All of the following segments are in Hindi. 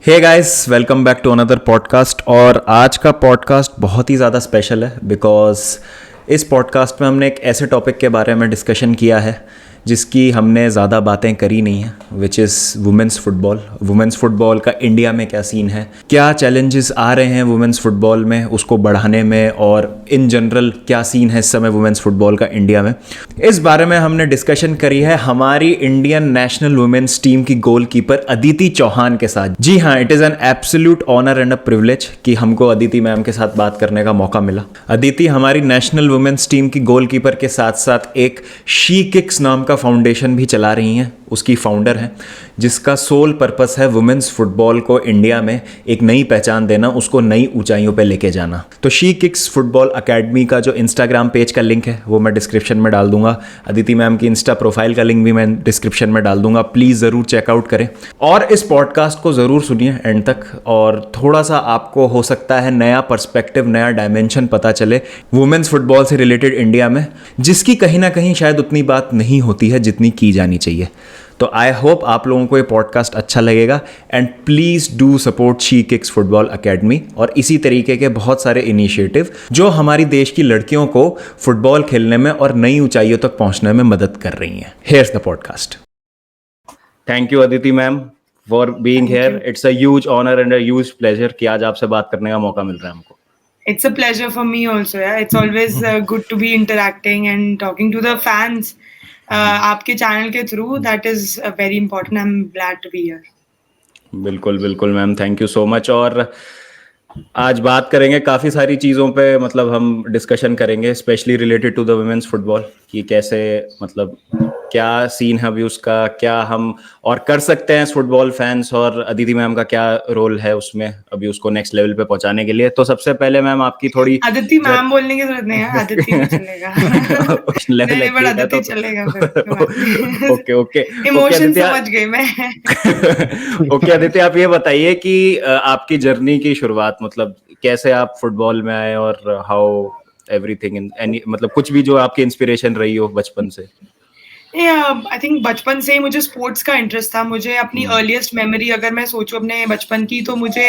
Hey guys, welcome back to another podcast. और आज का पॉडकास्ट बहुत ही ज़्यादा स्पेशल है बिकॉज इस पॉडकास्ट में हमने एक ऐसे टॉपिक के बारे में डिस्कशन किया है जिसकी हमने ज़्यादा बातें करी नहीं है, which is women's football. Women's football का इंडिया में क्या सीन है, क्या चैलेंजेस आ रहे हैं वुमेंस फुटबॉल में उसको बढ़ाने में, और इन जनरल क्या सीन है इस समय वुमेंस फुटबॉल का इंडिया में। इस बारे में हमने डिस्कशन करी है हमारी इंडियन नेशनल वुमेन्स टीम की गोलकीपर अदिति चौहान के साथ। जी हाँ, it is an absolute honour and a privilege कि हमको अदिति मैम के साथ बात करने का मौका मिला। अदिति हमारी नेशनल वुमेन्स टीम की गोलकीपर के साथ साथ एक शी किक्स नाम का फाउंडेशन भी चला रही हैं, उसकी फाउंडर हैं, जिसका सोल पर्पस है वुमेन्स फुटबॉल को इंडिया में एक नई पहचान देना, उसको नई ऊंचाइयों पे लेके जाना। तो शी किक्स फुटबॉल अकेडमी का जो इंस्टाग्राम पेज का लिंक है वो मैं डिस्क्रिप्शन में डाल दूंगा। अदिति मैम की इंस्टा प्रोफाइल का लिंक भी मैं डिस्क्रिप्शन में डाल दूंगा, प्लीज़ ज़रूर चेकआउट करें और इस पॉडकास्ट को ज़रूर सुनिए एंड तक। और थोड़ा सा आपको हो सकता है नया पर्सपेक्टिव, नया डायमेंशन पता चले वुमेन्स फुटबॉल से रिलेटेड इंडिया में, जिसकी कहीं ना कहीं शायद उतनी बात नहीं होती है जितनी की जानी चाहिए। तो आई होप आप लोगों को ये पॉडकास्ट अच्छा लगेगा and please do support she kicks football academy और इसी तरीके के बहुत सारे इनिशिएटिव जो हमारी देश की लड़कियों को फुटबॉल खेलने में और नई ऊंचाइयों तक पहुंचने में मदद कर रही हैं। Here's the podcast. Thank you Aditi ma'am for being Thank here. you. It's a huge honour and a huge pleasure कि आज आपसे बात करने का मौका मिल रहा है हमको। It's a pleasure for me also. Yeah, it's always good to be interacting and talking to the fans. आपके चैनल के through that is very important. I'm glad to be here. बिल्कुल बिल्कुल ma'am, thank you so much. और आज बात करेंगे काफ़ी सारी चीज़ों पे, मतलब हम डिस्कशन करेंगे specially related to the women's football कि कैसे, मतलब क्या सीन है अभी उसका, क्या हम और कर सकते हैं फुटबॉल फैंस, और अदिति मैम का क्या रोल है उसमें अभी उसको नेक्स्ट लेवल पे पहुंचाने के लिए। तो सबसे पहले मैम आपकी थोड़ी आदिति मैम बोलने की जरूरत नहीं है, आदिति भी चलेगा। नहीं लेवल नहीं, बट ठीक है आदिति तो चलेगा फिर, कोई बात नहीं। Okay okay okay emotion Aditya. समझ गई मैं। ओके आदित्य, आप ये बताइए कि आपकी जर्नी की शुरुआत, मतलब कैसे आप फुटबॉल में आए और हाउ एवरीथिंग इन एनी, मतलब कुछ भी जो आपकी इंस्पिरेशन रही हो बचपन से। आई थिंक बचपन से ही मुझे स्पोर्ट्स का इंटरेस्ट था। मुझे अपनी अर्लीस्ट मेमोरी अगर मैं सोचूं अपने बचपन की, तो मुझे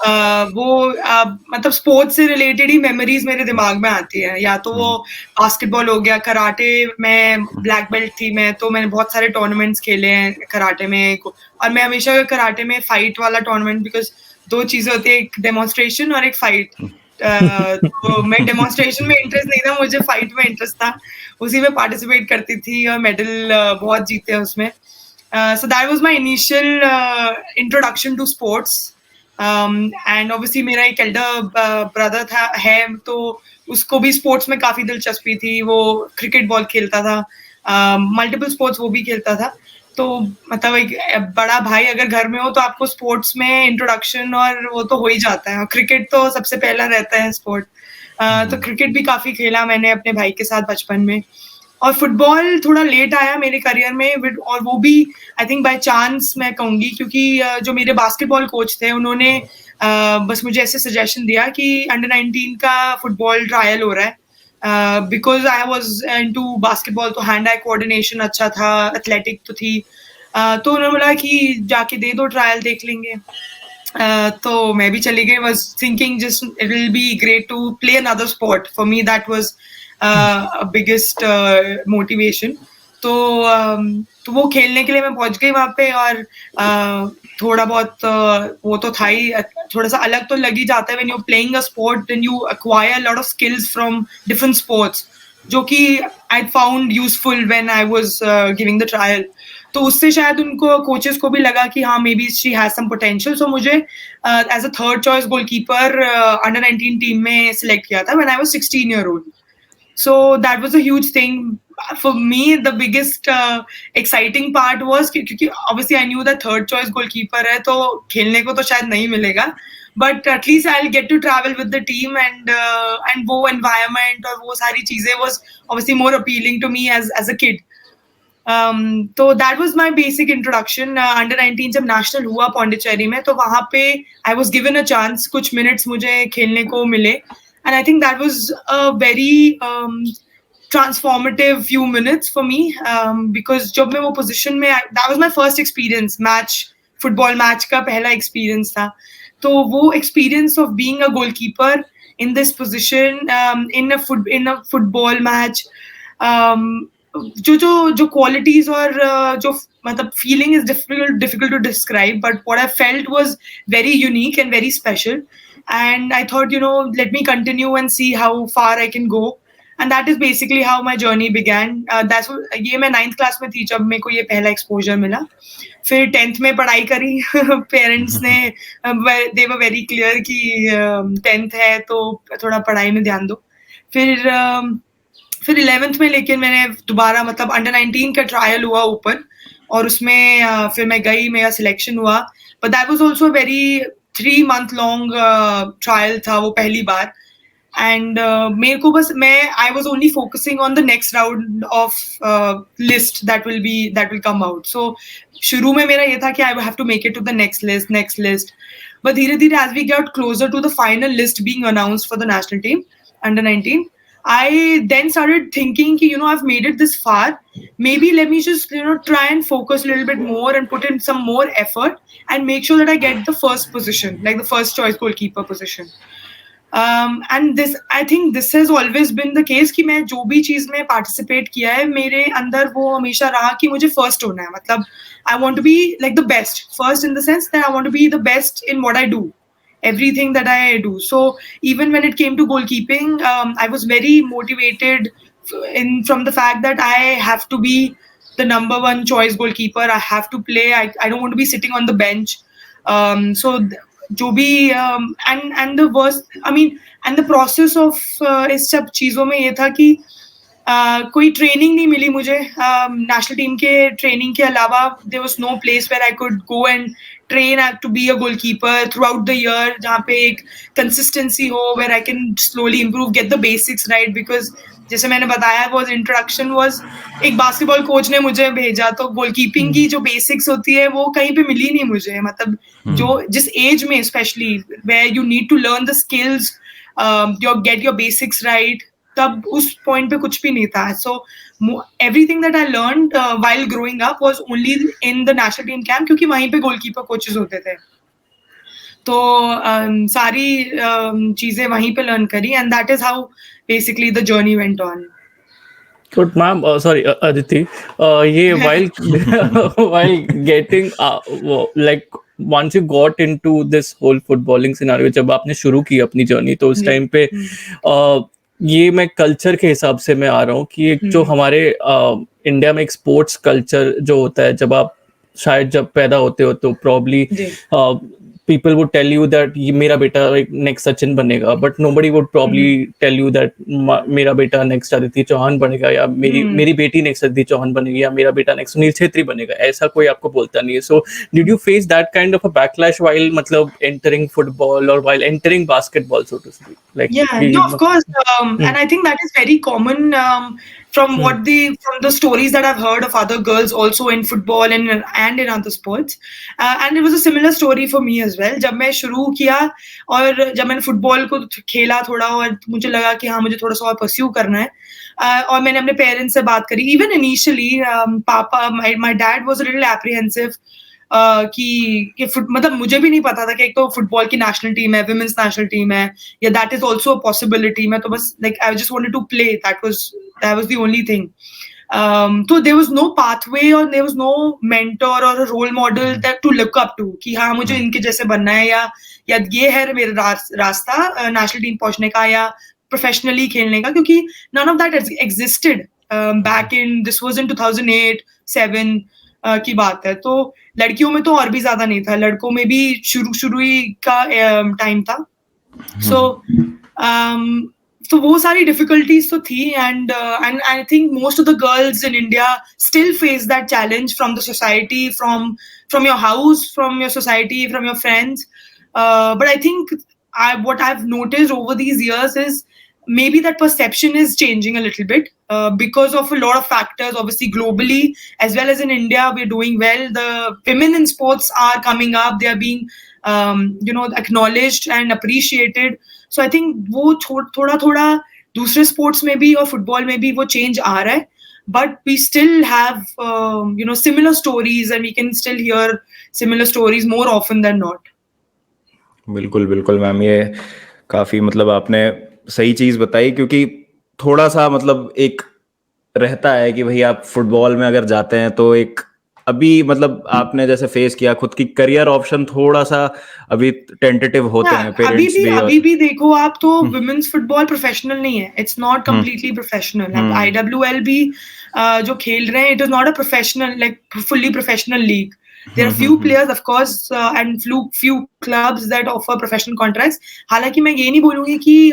मतलब स्पोर्ट्स से रिलेटेड ही मेमोरीज मेरे दिमाग में आती है। या तो वो बास्केटबॉल हो गया, कराटे में ब्लैक बेल्ट थी मैं, तो मैंने बहुत सारे टूर्नामेंट्स खेले हैं कराटे में। और मैं हमेशा कराटे में फाइट वाला टूर्नामेंट, बिकॉज दो चीजें होती है, एक डेमोन्स्ट्रेशन और एक फाइट। तो मैं डेमोन्स्ट्रेशन में इंटरेस्ट नहीं था, मुझे फाइट में इंटरेस्ट था। उसी में पार्टिसिपेट करती थी और मेडल बहुत जीते हैं उसमें। So that was my initial introduction to sports. And obviously मेरा एक एल्डर ब्रदर था है, तो उसको भी स्पोर्ट्स में काफी दिलचस्पी थी। वो क्रिकेट बॉल खेलता था, मल्टीपल स्पोर्ट्स वो भी खेलता था। तो मतलब एक बड़ा भाई अगर घर में हो तो आपको स्पोर्ट्स में इंट्रोडक्शन और वो तो हो ही जाता है। और क्रिकेट तो सबसे पहला रहता है स्पोर्ट। तो क्रिकेट भी काफी खेला मैंने अपने भाई के साथ बचपन में। और फुटबॉल थोड़ा लेट आया मेरे करियर में, और वो भी आई थिंक बाय चांस मैं कहूंगी, क्योंकि जो मेरे बास्केटबॉल कोच थे उन्होंने बस मुझे ऐसे सजेशन दिया कि अंडर 19 का फुटबॉल ट्रायल हो रहा है। Because I was into basketball, तो हैंड आई कोऑर्डिनेशन अच्छा था, एथलेटिक तो थी। तो उन्होंने बोला कि जाके दे दो ट्रायल, देख लेंगे। तो मैं भी चली गई, was thinking just it will be great to play another sport. For me that was a biggest motivation. तो वो खेलने के लिए मैं पहुंच गई वहां पे। और थोड़ा बहुत वो तो था ही, थोड़ा सा अलग तो लग ही जाता है when you're playing a sport, then you acquire a lot of skills from different sports, जो कि I found useful when I was giving the trial. तो उससे शायद उनको कोचेस को भी लगा कि हाँ maybe she has some potential. So मुझे as a third choice goalkeeper under 19 team में सिलेक्ट किया था when I was 16 year old. So that was a huge thing for me. The biggest exciting part was क्योंकि obviously I knew that third choice goalkeeper है, तो खेलने को तो शायद नहीं मिलेगा, but at least I'll get to travel with the team, and वो environment और वो सारी चीजें was obviously more appealing to me as a kid. तो that was my basic introduction. Under 19 जब नेशनल हुआ पौंडीचेरी में, तो वहां पे I was given a chance, कुछ मिनट्स मुझे खेलने को मिले, and I think that was a very transformative few minutes for me, because जब मैं वो पोजीशन में, that was my first experience match football match का पहला एक्सपीरियंस था. तो वो experience of being a goalkeeper in this position in a football match, जो qualities और जो मतलब feeling is difficult to describe, but what I felt was very unique and very special. And I thought, let me continue and see how far I can go. And that is basically how my journey began. ये मैं 9th क्लास में थी जब मेरे को ये पहला एक्सपोजर मिला. फिर 10th में पढ़ाई करी. पेरेंट्स ने दे वर वेरी क्लियर कि 10th है तो थोड़ा पढ़ाई में ध्यान दो. फिर 11th में लेकिन मैंने दोबारा मतलब अंडर 19 का ट्रायल हुआ ओपन, और उसमें फिर मैं गई, मेरा सिलेक्शन हुआ. But that was also very 3 month long trial था वो पहली बार. एंड मेरे को बस I was only focusing on the next round of list that will come out. So शुरू में मेरा ये था कि I have to make it to the next list. But धीरे धीरे as we get closer to the final list being announced for the national team under 19, I then started thinking, I've made it this far. Maybe let me just, try and focus a little bit more and put in some more effort and make sure that I get the first position, like the first choice goalkeeper position. And this, I think this has always been the case कि मैं जो भी चीज में participate किया है, मेरे अंदर वो हमेशा रहा कि मुझे first होना है. मतलब I want to be like the best. First in the sense that I want to be the best in what I do. Everything that I do. So even when it came to goalkeeping, I was very motivated from the fact that I have to be the number one choice goalkeeper. I have to play. I don't want to be sitting on the bench. So जो भी and the worst, and the process of इस सब चीजों में ये था कि कोई ट्रेनिंग नहीं मिली मुझे. नेशनल टीम के ट्रेनिंग के अलावा there was no place where I could go and train to be a goalkeeper throughout the year, जहाँ पे एक कंसिस्टेंसी हो, where I can slowly improve, get the basics right. Because जैसे मैंने बताया वाज इंट्रोडक्शन वाज एक बास्केटबॉल कोच ने मुझे भेजा, तो गोलकीपिंग की जो बेसिक्स होती है वो कहीं पे मिली नहीं मुझे. मतलब जो जिस एज में specially where you need to learn the skills, get your basics right, तब उस पॉइंट पे कुछ भी नहीं था. So everything that I learned while growing up was only in the national team camp, क्योंकि वहीं पे गोलकीपर कोचेस होते थे. तो सारी चीजें वहीं पे लर्न करी, and that is how basically the journey went on. But ma'am, sorry, Aditi, ये while getting like once you got into this whole footballing scenario, जब आपने शुरू की अपनी जर्नी, तो उस टाइम पे ये मैं कल्चर के हिसाब से मैं आ रहा हूँ कि एक जो हमारे इंडिया में एक स्पोर्ट्स कल्चर जो होता है, जब आप शायद जब पैदा होते हो तो probably people would tell you that ये मेरा बेटा next सचिन बनेगा, but nobody would probably tell you that मेरा बेटा next अदिति चौहान बनेगा, या मेरी बेटी next अदिति चौहान बनेगी, या मेरा बेटा next सुनील छेत्री बनेगा. ऐसा कोई आपको बोलता नहीं है. So did you face that kind of a backlash while मतलब entering football or while entering basketball, so to speak? Like, no, of course, and I think that is very common from the stories that I've heard of other girls also in football and in other sports, and it was a similar story for me as well. जब मैं शुरू किया और जब मैंने फुटबॉल को खेला थोड़ा, और मुझे लगा कि हाँ मुझे थोड़ा सा और परस्यू करना है, और मैंने अपने पेरेंट्स से बात करी. इवन इनिशियली पापा, my dad was a little apprehensive कि मतलब मुझे भी नहीं पता था कि एक तो फुटबॉल की नेशनल टीम है, विमेंस नेशनल टीम है, या that is also a possibility. मैं तो बस like I just wanted to play, that was the only thing. तो देयर वाज नो पाथवे और देयर वाज नो मेंटर और role model that to look up to कि हाँ मुझे इनके जैसे बनना है, या ये है मेरा रास्ता नेशनल टीम पहुंचने का या प्रोफेशनली खेलने का, क्योंकि none of that existed back in, this was in 2008-7 की बात है. तो लड़कियों में तो और भी ज्यादा नहीं था, लड़कों में भी शुरू ही का टाइम था. So वो सारी डिफिकल्टीज तो थी, and I think most of the girls in India still face that challenge from the society, from your house, from your society, from your friends. But I think what I've noticed over these years is maybe that perception is changing a little bit because of a lot of factors. Obviously, globally as well as in India, we're doing well. The women in sports are coming up. They are being, acknowledged and appreciated. So I think वो थोड़ा दूसरे sports में भी और football में भी वो change आ रहा है. but we still have similar stories, and we can still hear similar stories more often than not. बिल्कुल बिल्कुल मैम, ये काफ़ी मतलब आपने सही चीज़ बताई, क्योंकि थोड़ा सा मतलब एक रहता है कि भाई आप फुटबॉल में अगर जाते हैं तो एक अभी मतलब आपने जैसे फेस किया खुद की करियर ऑप्शन थोड़ा सा अभी टेंटेटिव होते हैं पेरेंट्स भी। और अभी भी देखो आप, तो विमेन्स फुटबॉल प्रोफेशनल नहीं है, इट्स नॉट कम्प्लीटली प्रोफेशनल. अब IWL भी जो खेल रहे हैं, it is not a professional like fully professional league. There are few players, of course, and few clubs that offer professional contracts. हालांकि मैं ये नहीं बोलूंगी कि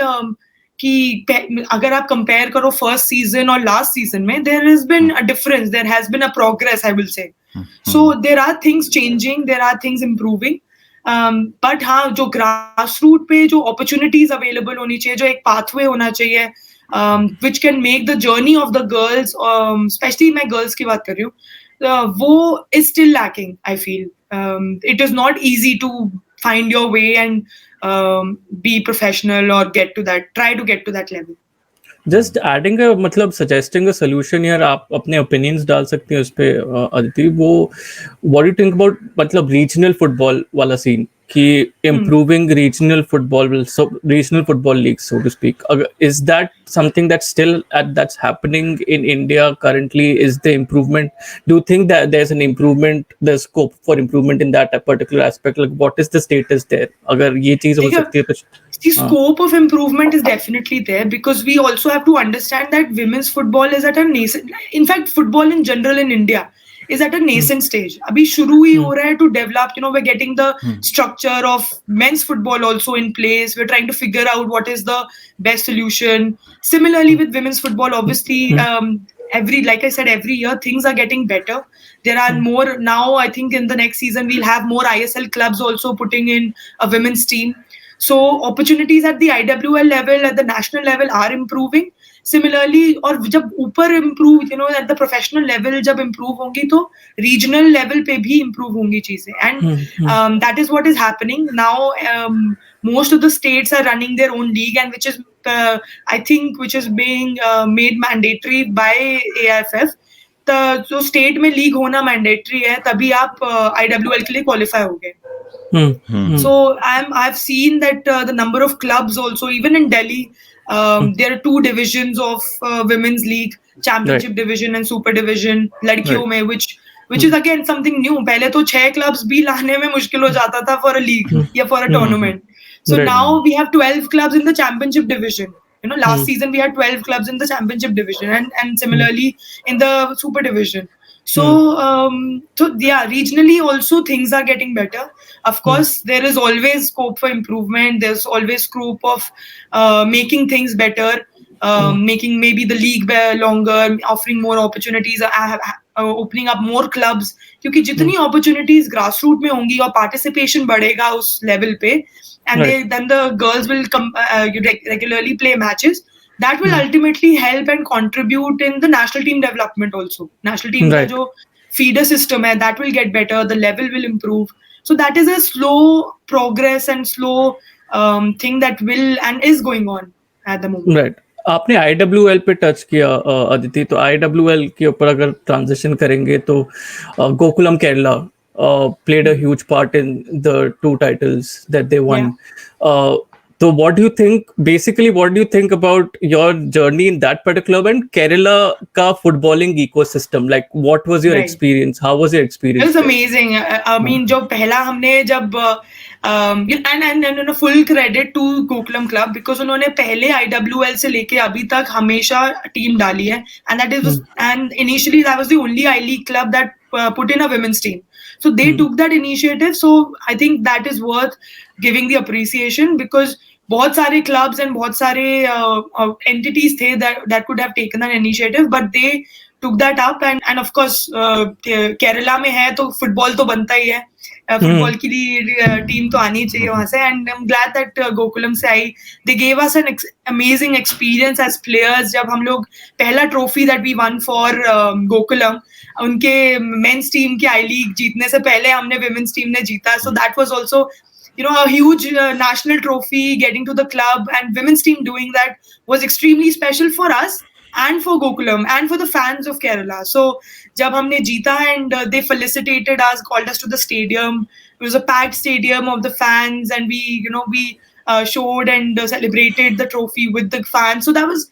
अगर आप कंपेयर करो फर्स्ट सीजन और लास्ट सीजन में, there has been a difference, there has been a progress, I will say. So there are things changing, there are things improving. But हाँ, जो ग्रास रूट पे जो अपॉर्चुनिटीज अवेलेबल होनी चाहिए, जो एक पाथवे होना चाहिए which can make the journey of the girls, specially मैं गर्ल्स की बात कर रही हूँ, वो is still lacking. I feel it is not easy to find your way and be professional or try to get to that level. Just adding मतलब सजेस्टिंग अ सोल्यूशन यार, आप अपने ओपिनियंस डाल सकते हैं उस पे अदिति. वो व्हाट यू थिंक अबाउट मतलब रीजनल फुटबॉल वाला सीन, कि improving regional football leagues, so to speak. Is that something that's still that's happening in India currently? Is the improvement, do you think that there's an improvement, the scope for improvement in that particular aspect? Like what is the status there? अगर ये चीज हो सकती है तो the scope of improvement is definitely there, because we also have to understand that women's football is at a nascent, in fact football in general in India is at a nascent stage. Abhi shuru hi ho raha hai to develop, we're getting the structure of men's football also in place. We're trying to figure out what is the best solution. Similarly with women's football, obviously like I said, every year things are getting better. There are more now. I think in the next season we'll have more ISL clubs also putting in a women's team. So opportunities at the IWL level, at the national level are improving. Similarly, और जब ऊपर improve, at the professional level जब improve होंगी, तो regional level पे भी improve होंगी चीजें. And that is what is happening now. Most of the states are running their own league, and which is I think which is being made mandatory by AIFF. जो स्टेट में लीग होना मैंडेटरी है, तभी आप IWL के लिए क्वालिफाई होगे. So I've seen that the number of clubs also, even in Delhi, there are 2 divisions of women's league, championship division and super division ladkiyon mein, which is again something new. Pehle to 6 clubs bhi lane mein mushkil ho jata tha for a league ya for a tournament. So now we have 12 clubs in the championship division. Last season we had 12 clubs in the championship division, and similarly in the super division. So yeah, regionally also things are getting better. Of course, there is always scope for improvement. There's always scope of making things better, making maybe the league longer, offering more opportunities, opening up more clubs. क्योंकि जितनी opportunities grassroots में होंगी और participation बढ़ेगा उस level पे, and then the girls will regularly play matches. That will ultimately help and contribute in the national team development also. National team का जो feeder system है, that will get better. The level will improve. So that is a slow progress and slow thing that will and is going on at the moment. Right. आपने IWL पे टच किया अदिति, तो IWL के ऊपर अगर ट्रांजिशन करेंगे तो Gokulam Kerala played a huge part in the 2 titles that they won. So what do you think about your journey in that particular club and Kerala ka footballing ecosystem? Like what was your experience? How was your experience? It was amazing. I mean, जब पहला हमने जब and full credit to Gokulam Club, because उन्होंने पहले IWL से लेके अभी तक हमेशा टीम डाली है, and initially that was the only I-League club that put in a women's team. So they took that initiative. So I think that is worth giving the appreciation, because बहुत सारे clubs and बहुत सारे entities थे that could have taken that initiative, but they took that up. And of course Kerala में है तो फुटबॉल तो बनता ही है, फुटबॉल की टीम तो आनी चाहिए वहां से. And I'm glad that Gokulam से आई. They gave us an amazing experience as players. जब हम लोग पहला trophy that we won for Gokulam, उनके मेंस टीम की आई लीग जीतने से पहले हमने विमेंस टीम ने जीता. So that was also a huge national trophy getting to the club, and women's team doing that was extremely special for us and for Gokulam and for the fans of Kerala. So jab humne jeeta and they felicitated us, called us to the stadium. It was a packed stadium of the fans, and we showed and celebrated the trophy with the fans. So that was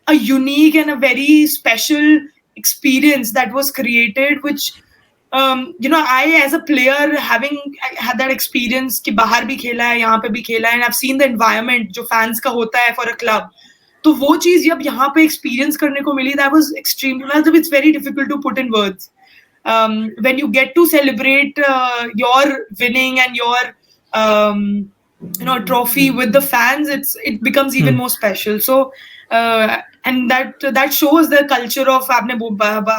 a unique and a very special experience that was created, which I as a player, having had that experience कि बाहर भी खेला है, यहाँ पे भी खेला है, and I've seen the environment जो fans का होता है for a club. तो वो चीज जब यहाँ पे experience करने को मिली, that was extremely, it's very difficult to put in words. When you get to celebrate your winning and your trophy with the fans, it becomes even more special. So and that shows the culture of आपने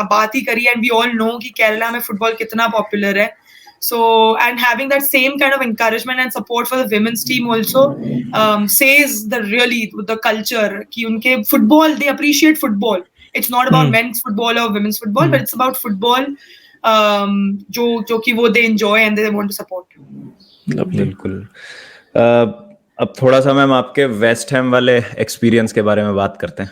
बात ही करी, and we all know कि केरला में football कितना popular है. So, and having that same kind of encouragement and support for the women's team also says the culture कि उनके football, they appreciate football. It's not about men's football or women's football, but it's about football जो कि वो they enjoy and they want to support. बिल्कुल. अब थोड़ा सा मैम आपके वेस्ट हैम वाले एक्सपीरियंस के बारे में बात करते हैं.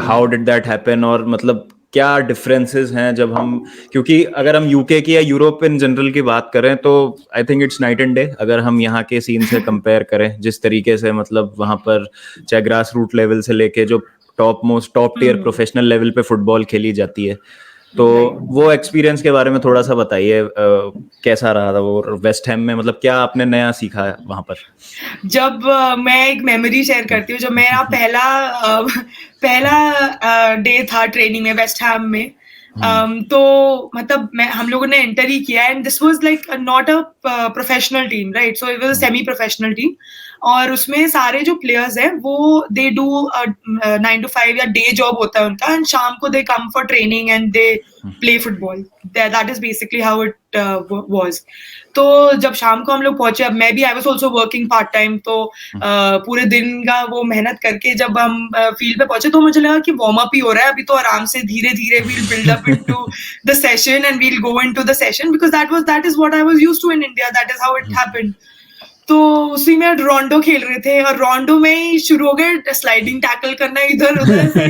हाउ डिड दैट हैपन, और मतलब क्या डिफरेंसेस हैं जब हम, क्योंकि अगर हम यूके की या यूरोप इन जनरल की बात करें तो I think it's night and day. अगर हम यहाँ के सीन से कंपेयर करें, जिस तरीके से मतलब वहाँ पर चाहे ग्रास रूट लेवल से लेके जो टॉप टियर प्रोफेशनल लेवल पे फुटबॉल खेली जाती है, तो वो एक्सपीरियंस के बारे में थोड़ा सा बताइए. कैसा रहा था वो वेस्ट हैम में, मतलब क्या आपने नया सीखा है वहां पर? जब मैं एक मेमोरी शेयर करती हूँ, जब मेरा पहला डे था ट्रेनिंग में वेस्ट हैम में, तो मतलब हम लोगों ने एंटर ही किया, and this was like not a professional team, right? So it was a semi professional team, और उसमें सारे जो प्लेयर्स हैं वो दे डू 9 to 5 या डे जॉब होता है उनका, एंड शाम को they come for training and they play football. That is basically how it was. तो जब शाम को हम लोग पहुंचे, अब मैं भी I was also working part time, तो पूरे दिन का वो मेहनत करके जब हम फील्ड पे पहुंचे तो मुझे लगा कि वार्म अप ही हो रहा है, अभी तो आराम से धीरे धीरे we'll build up into the session and we'll go into the session, because that is what I was used to in India, that is how it happened. तो उसी में रोंडो खेल रहे थे, और रोंडो में ही शुरू हो गए स्लाइडिंग टैकल करना इधर उधर से.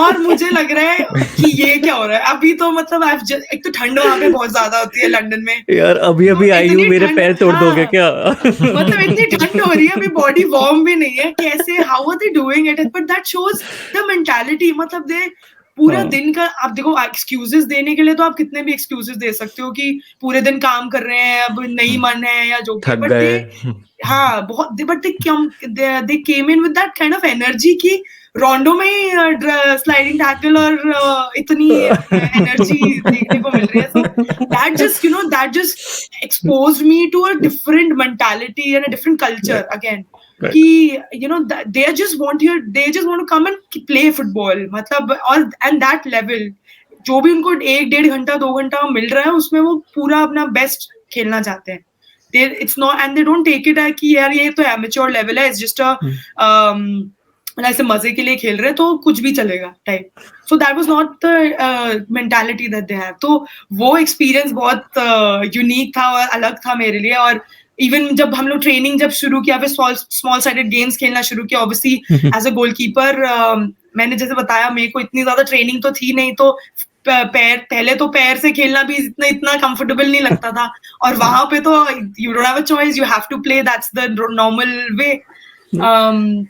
और मुझे लग रहा है कि ये क्या हो रहा है अभी. तो मतलब एक तो ठंड वहां पे बहुत ज्यादा होती है लंदन में यार. अभी आई हूँ, मेरे पैर तोड़ दोगे क्या? मतलब इतनी ठंड हो रही है, अभी बॉडी वार्म भी नहीं है. कैसे, how are they doing it? But that shows the mentality. मतलब दे पूरा दिन का, आप देखो, एक्सक्यूजेस देने के लिए तो आप कितने भी एक्सक्यूजेस दे सकते हो कि पूरे दिन काम कर रहे हैं, अब नहीं मन है या जो, थक गए. हाँ बहुत, but they came in with that kind of energy कि रोंडो में ही स्लाइडिंग टैकल और इतनी एनर्जी देखने को मिल रही है. So that just exposed me to a different mentality and a different culture again. कि they just want to come and play football, मतलब, और and that level जो भी उनको 1-1.5 घंटा 2 घंटा मिल रहा है उसमें वो पूरा अपना बेस्ट खेलना चाहते हैं. It's not, and they don't take it कि यार ये तो amateur level है, it's just ऐसे मजे के लिए खेल रहे तो कुछ भी चलेगा type. So that was not the mentality that they have. तो वो एक्सपीरियंस बहुत यूनिक था और अलग था मेरे लिए. और इवन जब हम लोग ट्रेनिंग जब शुरू किया, फिर स्मॉल साइडेड गेम्स खेलना शुरू किया, ऑब्वियसली एज अ गोलकीपर, मैंने जैसे बताया मेरे को इतनी ज्यादा ट्रेनिंग तो थी नहीं, तो पहले तो पैर से खेलना भी इतना कंफर्टेबल नहीं लगता था. और वहां पे तो you don't have a choice, you have to play, that's the normal way.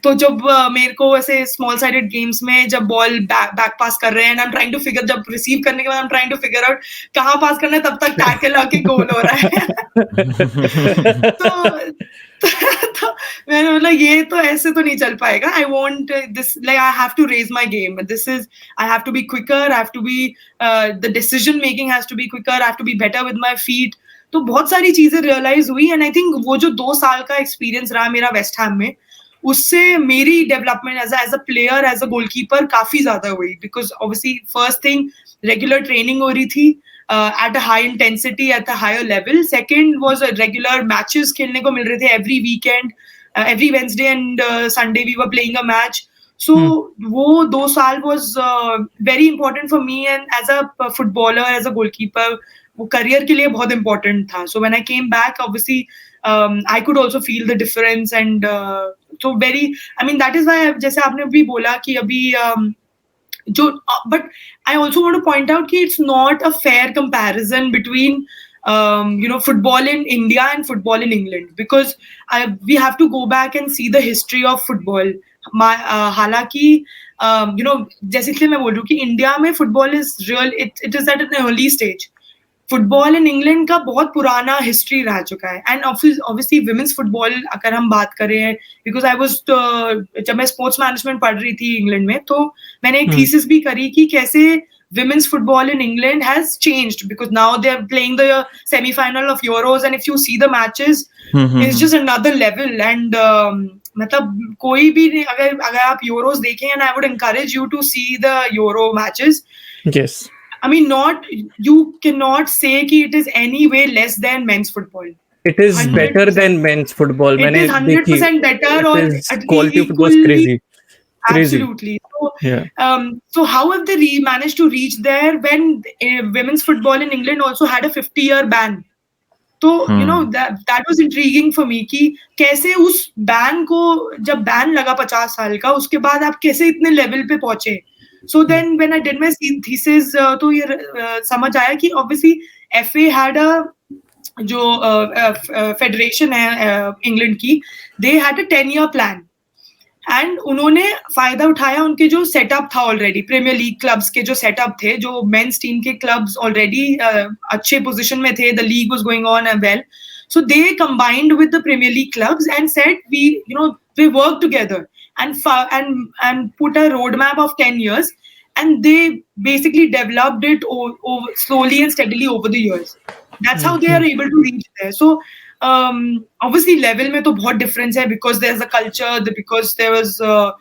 तो जब मेरे को ऐसे स्मॉल साइडेड गेम्स में जब बॉल बैक पास कर रहे हैं, I am trying to figure, जब रिसीव करने के बाद I am trying to figure out कहाँ पास करना है, तब तक टैकल आके गोल हो रहा है. तो मैंने बोला ये तो ऐसे तो नहीं चल पाएगा. I want this, like I have to raise my game. This is, I have to be quicker, I have to be, the decision making has to be quicker, I have to be better with my feet. तो बहुत सारी चीजें रियलाइज हुई, एंड आई थिंक वो जो 2 साल का एक्सपीरियंस रहा मेरा वेस्ट हैम में, उससे मेरी development as a player, as a goalkeeper काफी ज्यादा हुई. Because obviously first thing, regular training हो रही थी at a high intensity, at a higher level. Second was regular matches खेलने को मिल रहे थे every weekend, every Wednesday and Sunday we were playing a match. So वो 2 साल was very important for me, and as a footballer, as a goalkeeper, वो करियर के लिए बहुत इंपॉर्टेंट था. So when I came back, obviously I could also feel the difference, and so very, I mean that is why जैसे आपने भी बोला कि अभी जो but I also want to point out कि it's not a fair comparison between football in India and football in England, because we have to go back and see the history of football. हालांकि जैसे इसलिए मैं बोल रही हूँ कि इंडिया में football is real, it is at an early stage. Football in England का बहुत पुराना हिस्ट्री रह चुका है. एंड ऑब्वियसली विमेंस फुटबॉल अगर हम बात करें, बिकॉज आई वाज जब मैं स्पोर्ट्स मैनेजमेंट पढ़ रही थी इंग्लैंड में, तो मैंने एक थीसिस भी करी कि कैसे women's football in England has changed, because now they're playing the semi-final of Euros, and if you see the matches, it's just another level. And मतलब कोई भी नहीं, अगर आप Euros देखें, and I would encourage you to see the Euro matches. Yes. I mean, you cannot say कि it is any way less than men's football. It is 100%. better than men's football. It is 100% better, or quality of football is crazy. Absolutely. So, so how have they managed to reach there when women's football in England also had a 50-year ban? So that was intriguing for me कि कैसे उस ban को, जब ban लगा 50 साल का, उसके बाद आप कैसे इतने level पे पहुंचे. So then when I did my thesis, तो ये समझ आया कि obviously FA had a जो फेडरेशन है इंग्लैंड की, they had a 10-year plan. And उन्होंने फायदा उठाया उनके जो सेटअप था ऑलरेडी, प्रीमियर लीग क्लब्स के जो सेटअप थे, जो मेंस टीम के क्लब्स ऑलरेडी अच्छे पोजीशन में थे, the league was going on well, so they combined with the premier league clubs and said we work together and put a roadmap of 10 years, and they basically developed it slowly and steadily over the years. That's how they are able to reach there. So obviously level में तो बहुत difference है, because there's a culture, because there was a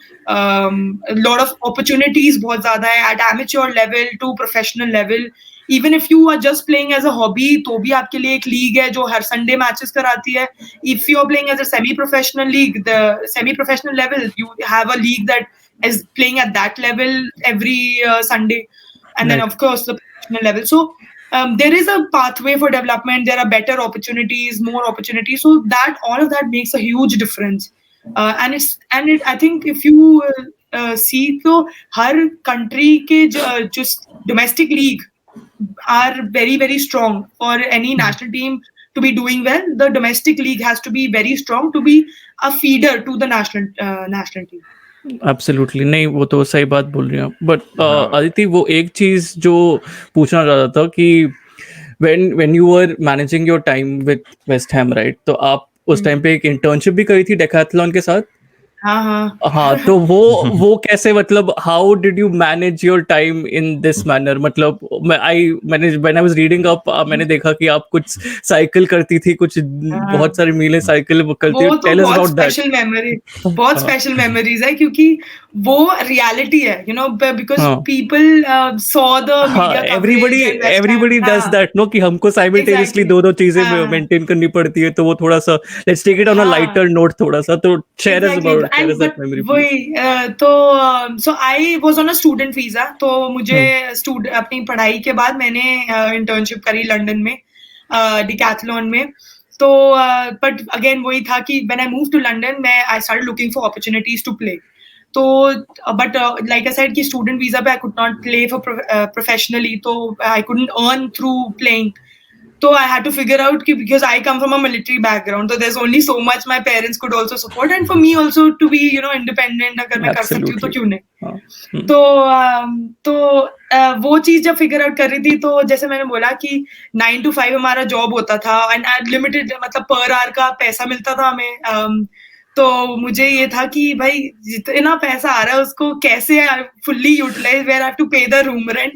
lot of opportunities बहुत ज़्यादा है at amateur level to professional level. Even if you are just playing as a hobby, तो भी आपके लिए एक league है जो हर Sunday matches कराती है. If you are playing as a semi-professional league, the semi-professional level, you have a league that is playing at that level every Sunday, and then of course the professional level. So there is a pathway for development. There are better opportunities, more opportunities. So that all of that makes a huge difference. And I think if you see, तो हर country के just domestic league are very, very strong. For any national team to be doing well, the domestic league has to be very strong to be a feeder to the national team. Absolutely. नहीं, वो तो सही बात बोल रही हैं. बट अदिति, वो एक चीज जो पूछना चाह रहा था कि when you were managing your time with West Ham, right? तो आप उस टाइम पे एक इंटर्नशिप भी करी थी डेकाथलॉन के साथ. हाँ, तो वो कैसे, मतलब how did you manage your time in this manner? मतलब मैंने when I was reading up, मैंने देखा कि आप कुछ साइकिल करती थी, कुछ बहुत सारी मीलें साइकिल करती थी. Tell us about that. Special memory, बहुत स्पेशल मेमोरीज है, क्योंकि वो रियलिटी है, because people saw the media coverage. Everybody does that, no, कि हमको साइमल्टेनियसली दो चीजें मेंटेन करनी पड़ती है, तो वो थोड़ा सा let's take it on a lighter note थोड़ा सा. तो शेयर अस अबाउट तो so I was on a student visa. तो मुझे अपनी पढ़ाई के बाद मैंने इंटर्नशिप करी लंदन में डिकैथलॉन में. तो बट अगेन वही था कि when I move to London, मैं I started looking for opportunities to play. तो बट लाइक आई सेड कि स्टूडेंट वीजा पे I could not play for professionally, तो I couldn't earn through playing. So I had to figure out because I come from a military background, so there's only so much my parents could also support, and for me also to be independent, अगर मैं कर सकती हूँ तो क्यों नहीं. तो वो चीज जब फिगर आउट कर रही थी, तो जैसे मैंने बोला कि 9 to 5 हमारा जॉब होता था, एंड लिमिटेड, मतलब पर आवर का पैसा मिलता था हमें. तो मुझे ये था कि भाई जितना पैसा आ रहा है उसको कैसे fully utilise, where I have to pay the room rent,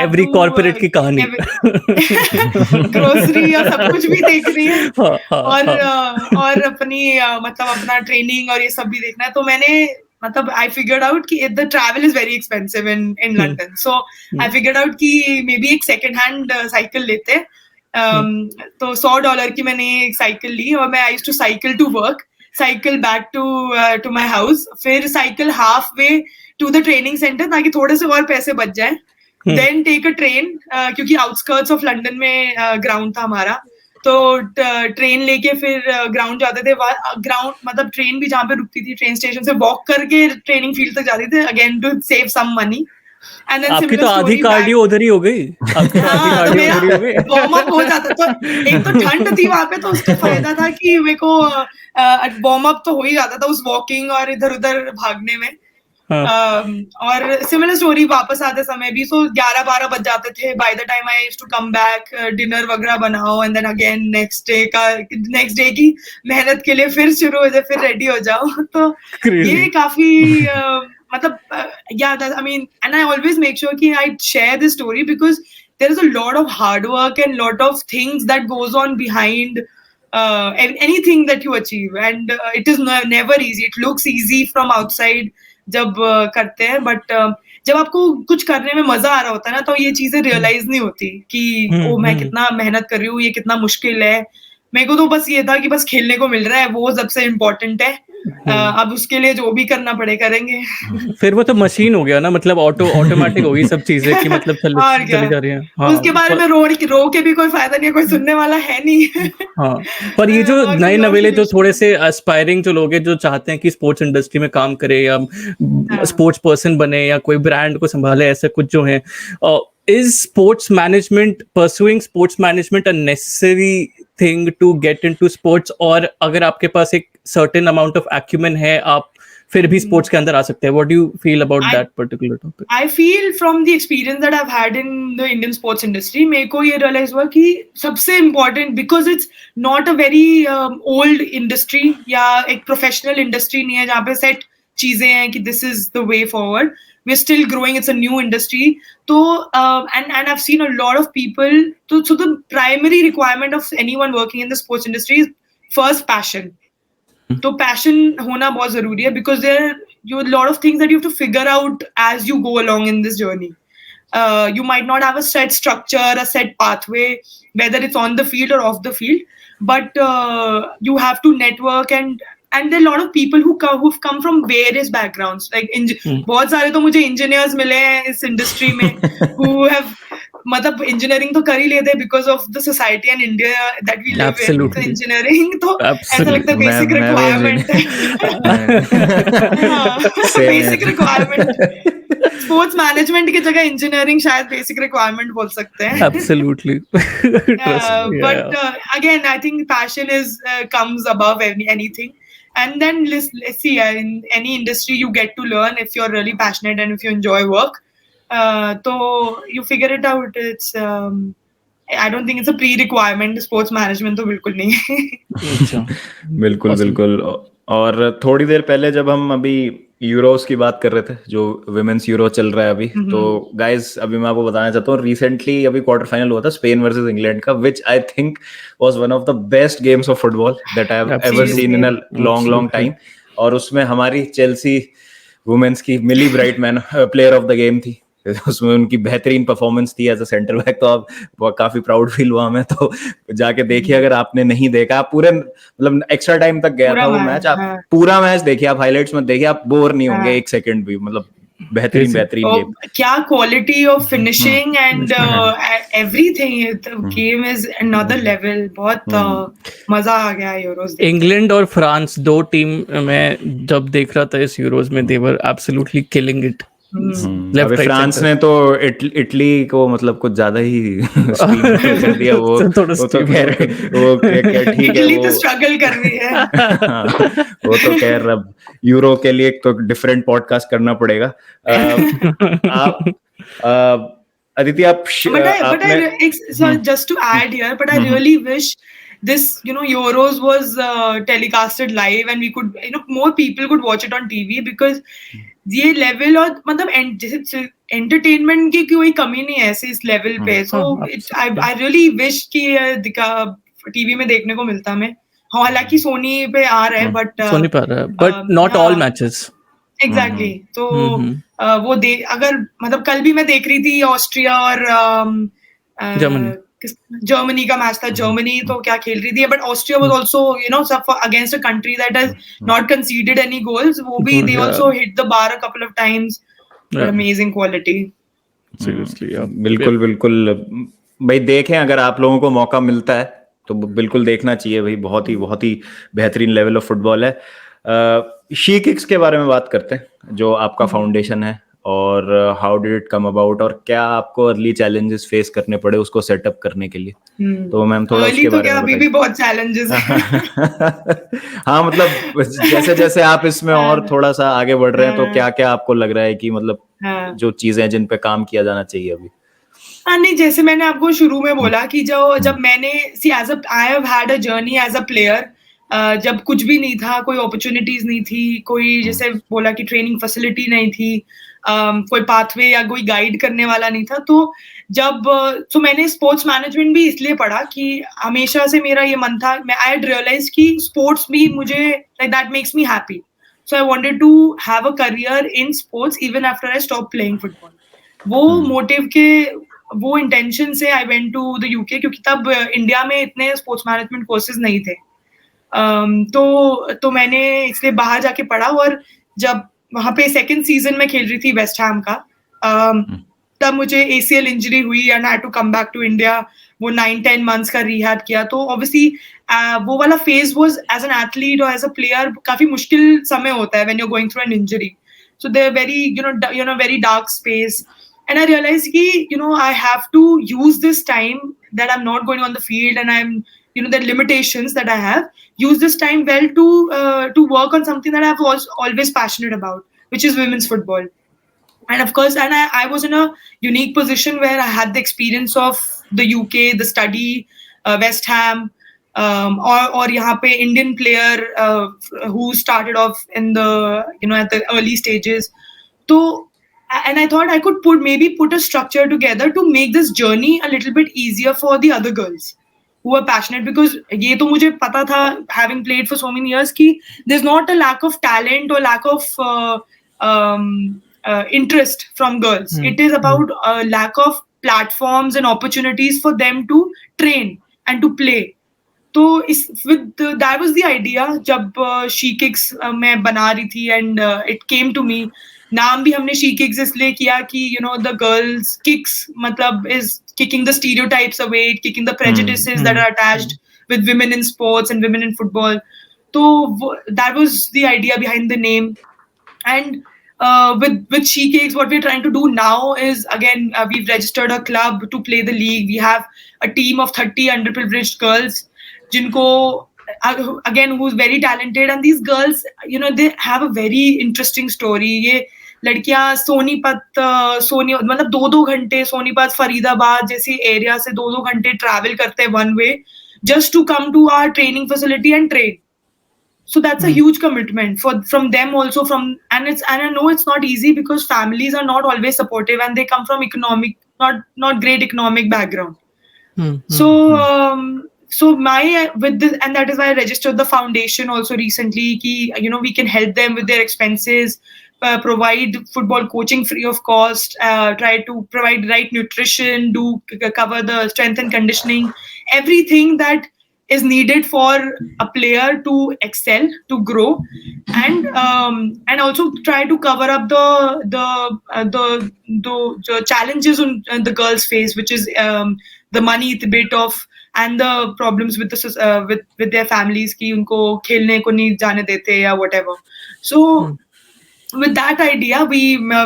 every corporate की कहानी, ग्रोसरी और सब कुछ भी देखनी है, और अपनी मतलब अपना ट्रेनिंग और ये सब भी देखना है. तो मैंने मतलब आई फिगर्ड आउट कि the travel is very expensive in London. So I figured out कि मे बी एक सेकंड हैंड साइकिल लेते. तो $100 की मैंने एक साइकिल ली, और मैं I used to cycle to work, cycle back to my house, फिर cycle halfway to the training centre ताकि थोड़े से और पैसे बच जाए. देन टेक अ ट्रेन, क्योंकि आउटस्कर्ट्स ऑफ लंदन में ग्राउंड था हमारा. तो ट्रेन लेके फिर ग्राउंड जाते थे। ग्राउंड मतलब ट्रेन भी जहाँ पे रुकती थी ट्रेन स्टेशन से वॉक करके ट्रेनिंग फील्ड तक जाते थे, again to save some money. And then आपकी सिमिलर तो आधी स्टोरी बैक। कार्डियो उधर ही हो गई, आपकी तो आधी हाँ, तो कार्डियो मेरा उधर ही हो गई। वार्म अप हो जाता। तो एक तो ठंड थी वहां पे, तो उसका फायदा था कि मेरे को वार्म अप तो हो ही जाता था उस वॉकिंग और इधर उधर भागने में। हाँ, और सिमिलर स्टोरी वापस आते समय भी, सो 11-12 बज जाते थे by the time I used to come back, dinner वगैरह बनाओ and then again next day की मेहनत के लिए फिर शुरू हो जाए, फिर रेडी हो जाओ। तो ये क्रेजी। काफी मतलब yeah, I mean, and I always make sure कि I share this story because there is a lot of hard work and lot of things that goes on behind anything that you achieve, and it is never easy. It looks easy from outside जब करते हैं, बट जब आपको कुछ करने में मजा आ रहा होता है ना, तो ये चीजें रियलाइज नहीं होती कि ओ मैं कितना मेहनत कर रही हूँ, ये कितना मुश्किल है। मेरे को तो बस ये था कि बस खेलने को मिल रहा है, वो सबसे इम्पोर्टेंट है। अब उसके लिए जो भी करना पड़े करेंगे। फिर वो तो मशीन हो गया ना, मतलब ऑटोमेटिक हो गई सब चीजें कि मतलब और क्या, चली जा रही हैं। हाँ, उसके बारे में रो के भी कोई फायदा नहीं है, कोई सुनने वाला है नहीं। हाँ, पर ये जो और नए कोई और नवेले जो solution थोड़े है। से एस्पायरिंग जो लोग हैं जो चाहते हैं कि स्पोर्ट्स इंडस्ट्री में काम करे या हाँ। स्पोर्ट्स पर्सन बने या कोई ब्रांड को संभाले, ऐसे कुछ जो है, is sports management a necessary thing to get into sports, और अगर आपके पास एक सर्टेन अमाउंट ऑफ एक्यूमेन है, आप फिर भी स्पोर्ट्स के अंदर आ सकते हैं? What do you feel about I that particular topic? I feel from the experience that I've had in the Indian sports industry, मेरे को ये realize हुआ कि सबसे important, because it's not a very old industry या एक professional industry नहीं है जहाँ पे set चीजें हैं कि this is the way forward. We're still growing. It's a new industry. So and I've seen a lot of people. So the primary requirement of anyone working in the sports industry is first passion. तो पैशन होना बहुत जरूरी है, because there you lot of things that you have to figure out as you go along in this journey. You might not have a set structure, a set pathway, whether it's on the field or off the field, but you have to network, and there are a lot of people who've come from various backgrounds. Like बहुत सारे तो मुझे engineers मिले हैं इस industry में who have मतलब इंजीनियरिंग तो कर ही लेते because of the society and India that we live in. तो एब्सोल्युटली, इंजीनियरिंग तो ऐसा लगता है एब्सोल्युटली। बेसिक मैं भी रिक्वायरमेंट है. हाँ, same basic requirement. Sports management की जगह इंजीनियरिंग शायद बेसिक रिक्वायरमेंट बोल सकते हैं. Absolutely, trust me. But again, I think passion is comes above anything. And then let's see, in any industry you get to learn if you're really passionate and if you enjoy work. So you figure it out. It's I don't think it's a pre-requirement. Sports management तो बिल्कुल नहीं है. अच्छा, बिल्कुल awesome. बिल्कुल. और थोड़ी देर पहले जब हम अभी यूरोस की बात कर रहे थे, जो विमेंस यूरो चल रहा है अभी, तो गाइस अभी मैं आपको बताना चाहता हूँ, रिसेंटली अभी क्वार्टर फाइनल हुआ था स्पेन वर्सेस इंग्लैंड का, which I think was one of the best games of football that I have ever seen in a long time. और उसमें हमारी चेल्सी वुमेन्स की Millie Bright man player of the game थी. उसमें उनकी बेहतरीन परफॉर्मेंस थी एज अ सेंटर बैक. तो अब काफी प्राउड फील हुआ हमें. तो जाके देखिए, अगर आपने नहीं देखा, आप पूरे मतलब एक्स्ट्रा टाइम तक गया था वो मैच, आप पूरा मैच देखिए, आप हाइलाइट्स में देखिए, आप बोर नहीं होंगे एक सेकंड भी. मतलब बेहतरीन गेम. क्या quality of finishing and everything. Game is another level. बहुत मजा आ गया यूरोस. इंग्लैंड और फ्रांस दो टीम मैं जब देख रहा था इस यूरोस में, दे वर एब्सोल्युटली किलिंग इट. अभी फ्रांस ने तो इटली को मतलब कुछ ज्यादा ही स्टीम कर दिया. वो तो खैर वो क्या ठीक है, इटली तो स्ट्रगल कर रही है. वो तो खैर अब यूरो के लिए तो डिफरेंट पॉडकास्ट करना पड़ेगा. आप अदिति, आप just to add here, but I really wish this Euros was telecasted live and we could more people could watch it on TV, because ये लेवल और मतलब जैसे एंटरटेनमेंट की कोई कमी नहीं है ऐसे इस लेवल पे. सो आई रियली विश कि टीवी में देखने को मिलता हमें. हालांकि सोनी पे आ रहा है, but not all matches. Exactly. तो वो अगर मतलब कल भी मैं देख रही थी ऑस्ट्रिया और जर्मनी का मैच था. जर्मनी तो क्या खेल रही थी, but Austria was also against a country that has not considered any goals. वो भी they also hit the bar a couple of times. Amazing quality. Seriously, बिल्कुल बिल्कुल भाई. देखें, अगर आप लोगों को मौका मिलता है तो बिल्कुल देखना चाहिए भाई, बहुत ही बेहतरीन लेवल ऑफ फुटबॉल है। शी किक्स के बारे में बात करते हैं, जो आपका फाउंडेशन है, और how did it come about, और क्या आपको अर्ली चैलेंजेस फेस करने पड़े उसको सेटअप करने के लिए। तो मैम थोड़ा अर्ली उसके तो बारे क्या, में अभी बताइए। भी बहुत चैलेंजेस है। हाँ मतलब जैसे जैसे आप इसमें और हाँ, थोड़ा सा आगे बढ़ रहे हैं, तो क्या हाँ, क्या आपको लग रहा है कि मतलब हाँ। जो चीजें हैं जिन पे काम किया जाना चाहिए अभी। हाँ, नहीं, जैसे मैंने आपको शुरू में हम्म, बोला कि जब मैंने see as a I have had a journey as a player, जब कुछ भी नहीं था, कोई अपॉर्च्युनिटीज़ नहीं थी, कोई हम्म, जैसे बोला कि ट्रेनिंग फैसिलिटी नहीं थी, कोई पाथवे या कोई गाइड करने वाला नहीं था, तो तो मैंने स्पोर्ट्स मैनेजमेंट भी इसलिए पढ़ा कि हमेशा से मेरा ये मन था, आई हैड रियलाइज़्ड कि स्पोर्ट्स भी मुझे like that makes me happy. So I wanted to have a career in sports even after I stop playing football. वो हम्म, मोटिव के वो इंटेंशन से I went to the UK, क्योंकि तब इंडिया में इतने स्पोर्ट्स मैनेजमेंट कोर्सेज नहीं थे। तो मैंने इसलिए बाहर जाके पढ़ा, और जब वहाँ पे सेकंड सीजन में खेल रही थी वेस्ट हैम का, अम, हम्म, तब मुझे एसीएल इंजरी हुई and I had to come back to India. वो 9-10 मंथ्स का रिहैब किया, तो ऑब्वियसली वो वाला phase was as an athlete और एज अ प्लेयर काफी मुश्किल समय होता है when you are going through an injury. So they're very, very dark space. And I realized ki, I have to use this time that I'm not going on the field, and I'm, the limitations that I have, use this time well to work on something that I've always passionate about, which is women's football. And of course, and I was in a unique position where I had the experience of the UK, the study, West Ham, or यहाँ पे Indian player who started off in the, at the early stages. So, and I thought I could put a structure together to make this journey a little bit easier for the other girls who are passionate, because ये तो मुझे पता था, having played for so many years, कि there's not a lack of talent or lack of interest from girls. Hmm. It is Hmm. about a lack of platforms and opportunities for them to train and to play. तो इस with that was the idea जब शी किक्स मैं बना रही थी, and it came to me. नाम भी हमने शी किक्स इसलिए किया कि द गर्ल्स किक्स मतलब is kicking the stereotypes away, kicking the hmm, prejudices that Hmm. Are attached with women in sports and women in football. So that was the idea behind the name. And with She Cakes, what we're trying to do now is, again, we've registered a club to play the league. We have a team of 30 underprivileged girls, jinko again, who's very talented. And these girls, they have a very interesting story. ये लड़कियां सोनीपत मतलब 2-2 घंटे सोनीपत फरीदाबाद जैसी एरिया से 2-2 घंटे ट्रैवल करते हैं one way, just to come to our training facility and train. So that's a Hmm. huge commitment from them also, and I know it's not easy because families are not always supportive, and they come from not great economic background. Hmm. Hmm. So, hmm, so my with this, and that is why I registered the foundation also recently. Ki, we can help them with their expenses, provide football coaching free of cost, try to provide right nutrition, cover the strength and conditioning, everything that is needed for a player to excel, to grow, and also try to cover up the challenges on the girls face, which is the money the bit of, and the problems with with their families कि उनको खेलने को नहीं जाने देते या whatever. So Hmm. with that idea, we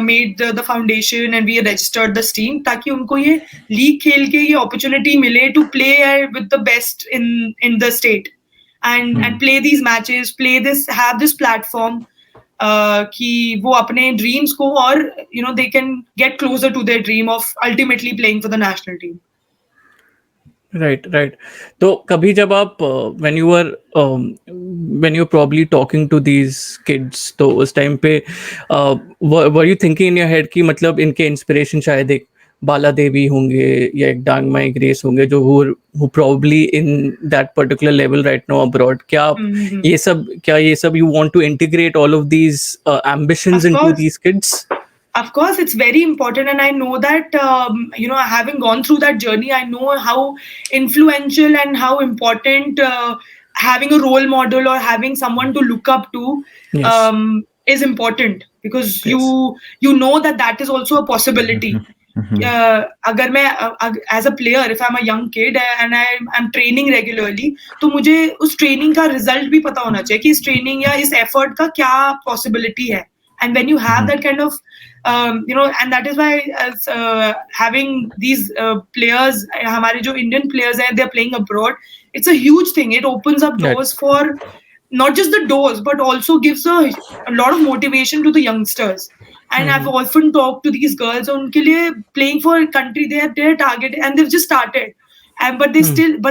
made the foundation, and we registered this team ताकि उनको ये league खेल के ये opportunity मिले to play with the best in the state, and play these matches, have this platform, कि वो अपने dreams को और they can get closer to their dream of ultimately playing for the national team. Right, right. तो कभी जब आप when you were when you're probably talking to these kids, तो उस टाइम पे were you thinking in your head कि मतलब इनके इंस्पिरेशन शायद एक बाला देवी होंगे या एक डांगमाई ग्रेस होंगे जो who probably in that particular level right now abroad, क्या ये सब you want to integrate all of these ambitions Of into course. these kids? Of course, it's very important, and I know that having gone through that journey, I know how influential and how important having a role model or having someone to look up to Yes. is important, because Yes. you know that is also a possibility. अगर मैं as a player if I am a young kid and I am training regularly, तो मुझे उस ट्रेनिंग का रिजल्ट भी पता होना चाहिए कि इस ट्रेनिंग या इस एफर्ट का क्या पॉसिबिलिटी है. And when you have that kind of and that is why having these players, हमारे जो Indian players हैं, they're playing abroad, it's a huge thing. It opens up Right. doors for not just the doors but also gives a lot of motivation to the youngsters. And I've often talked to these girls, उनके लिए playing for a country, their target, and they've just started, and but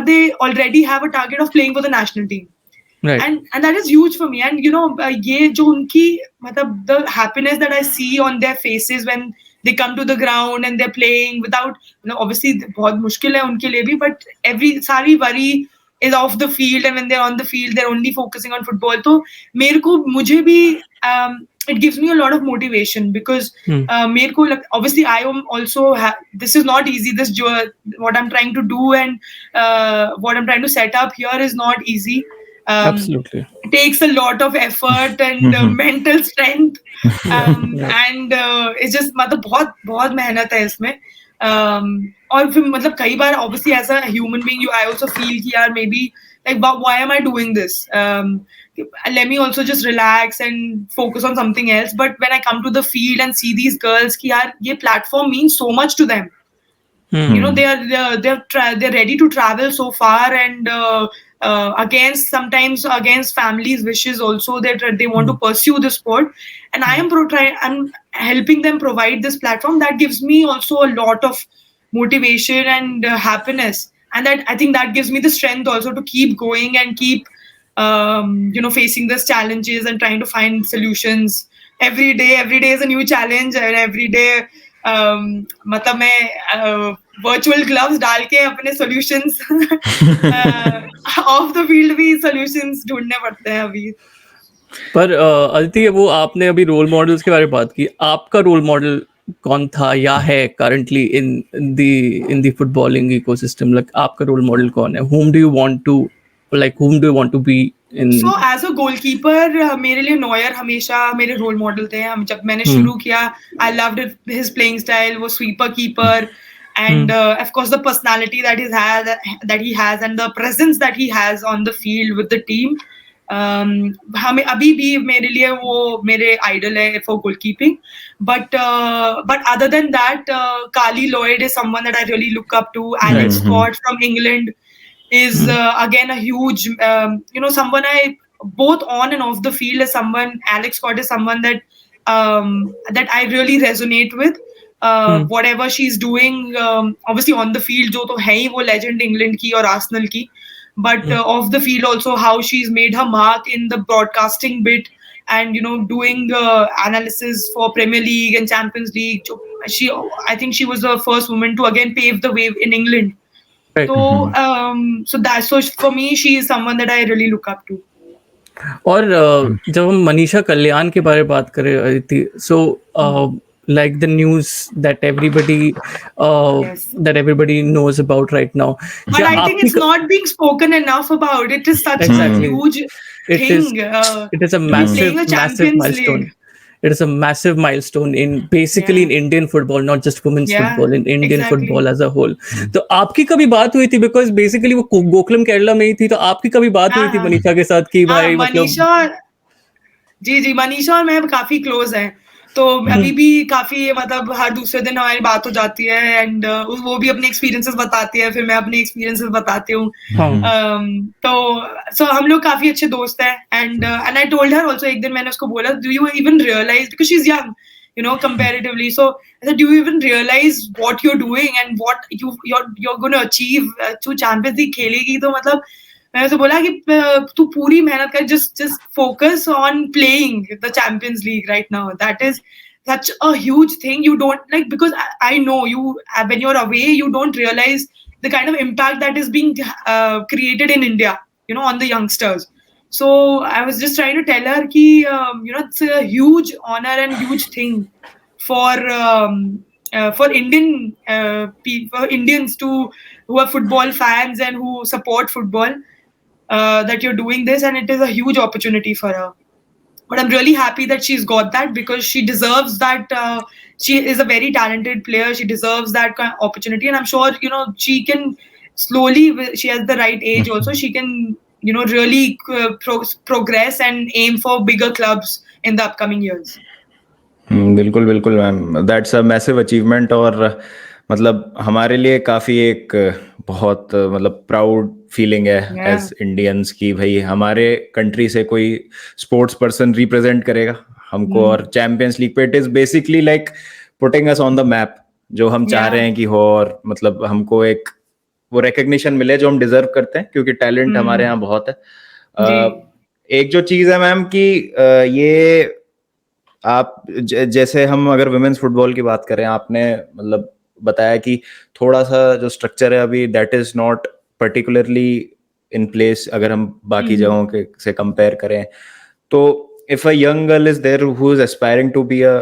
they already have a target of playing for the national team. Right. And that is huge for me. And ये जो उनकी मतलब the happiness that I see on their faces when they come to the ground and they're playing without, obviously बहुत मुश्किल है उनके लिए भी, but सारी worry is off the field, and when they're on the field they're only focusing on football. तो मुझे भी it gives me a lot of motivation because मेरे को obviously I am also this is not easy, what I'm trying to do and what I'm trying to set up here is not easy. Absolutely. It takes a lot of effort and mental strength, and it's just मतलब बहुत बहुत मेहनत है इसमें. और फिर मतलब कई बार obviously as a human being I also feel कि यार maybe like why am I doing this, let me also just relax and focus on something else. But when I come to the field and see these girls कि यार ये platform means so much to them. They're ready to travel so far, and sometimes against families' wishes also, that they want to pursue the sport, and I'm helping them provide this platform. That gives me also a lot of motivation and happiness, and that I think that gives me the strength also to keep going and keep facing these challenges and trying to find solutions. Every day is a new challenge, and every day मतलब मैं वर्चुअल ग्लव्स डाल के अपने सॉल्यूशंस ऑफ द फील्ड भी सॉल्यूशंस ढूंढने पड़ते हैं अभी. पर अदिति, वो आपने अभी रोल मॉडल्स के बारे में बात की, आपका रोल मॉडल कौन था या है currently in the footballing ecosystem? Like आपका रोल मॉडल कौन है? whom do you want to be in? So as a goalkeeper, मेरे लिए नॉयर हमेशा मेरे रोल मॉडल थे. जब मैंने शुरू किया, I loved his playing style, वो sweeper keeper, and of course the personality that he has and the presence that he has on the field with the team. हमें अभी भी मेरे लिए वो मेरे idol है for goalkeeping. But other than that, Carly Lloyd is someone that I really look up to. Alex Scott from England is again a huge, someone I both on and off the field is someone. Alex Scott is someone that I really resonate with. Whatever she's doing, obviously on the field, जो तो है ही वो legend England की और Arsenal की, but off the field also how she's made her mark in the broadcasting bit and doing analysis for Premier League and Champions League. I think she was the first woman to again pave the way in England. Right. So for me she is someone that I really look up to. और जब हम मनीषा कल्याण के बारे में बात करें Aditi, so like the news that everybody knows about right now, but I think it's not being spoken enough about. It is such a huge thing. It is a massive milestone. League. It is a massive milestone in basically in Indian football, not just women's football, in Indian football as a whole. तो आपकी कभी बात हुई थी, because basically वो गोकुलम केरला में ही थी, तो आपकी कभी बात हुई थी मनीषा के साथ कि भाई मतलब? जी मनीषा और मैं काफी क्लोज हैं, तो अभी भी काफी मतलब हर दूसरे दिन हमारी बात हो जाती है, एंड वो भी अपने एक्सपीरियंसेस बताती है, फिर मैं अपने एक्सपीरियंसेस बताती हूँ. तो हम लोग काफी अच्छे दोस्त हैं, and I told her also, एक दिन मैंने उसको बोला, do you even realise, because she is young comparatively, so I said, do you even realize what you're doing and what you're going to achieve? तू चैंपियंस लीग खेलेगी तो मतलब मैंने तो बोला कि तू पूरी मेहनत कर, just focus on playing the Champions League right now. That is such a huge thing. You don't because I know you, when you're away, you don't realize the kind of impact that is being created in India, on the youngsters. So I was just trying to tell her ki, it's a huge honor and huge thing for Indians who are football fans and who support football, that you're doing this, and it is a huge opportunity for her. but I'm really happy that she's got that, because she deserves that. She is a very talented player. She deserves that kind of opportunity, and I'm sure she can slowly. She has the right age. Also, she can really progress and aim for bigger clubs in the upcoming years. बिल्कुल बिल्कुल ma'am, that's a massive achievement. और मतलब हमारे लिए काफ़ी एक बहुत मतलब प्राउड फीलिंग है Yeah. एज इंडियंस की भाई हमारे कंट्री से कोई स्पोर्ट्स पर्सन रिप्रेजेंट करेगा हमको और चैंपियंस लीग पे। It is basically like putting us on the map, जो हम चाह रहे हैं कि हो, और मतलब हमको एक वो रिकग्निशन मिले जो हम डिजर्व करते हैं, क्योंकि टैलेंट हमारे यहाँ बहुत है। एक जो चीज़ है मैम कि ये आप जैसे हम अगर वुमेन्स फुटबॉल की बात करें, आपने मतलब बताया कि थोड़ा सा जो स्ट्रक्चर है अभी that is not particularly in place अगर हम बाकी जगहों के से कंपेयर करें। तो if a young girl is there who is aspiring to be a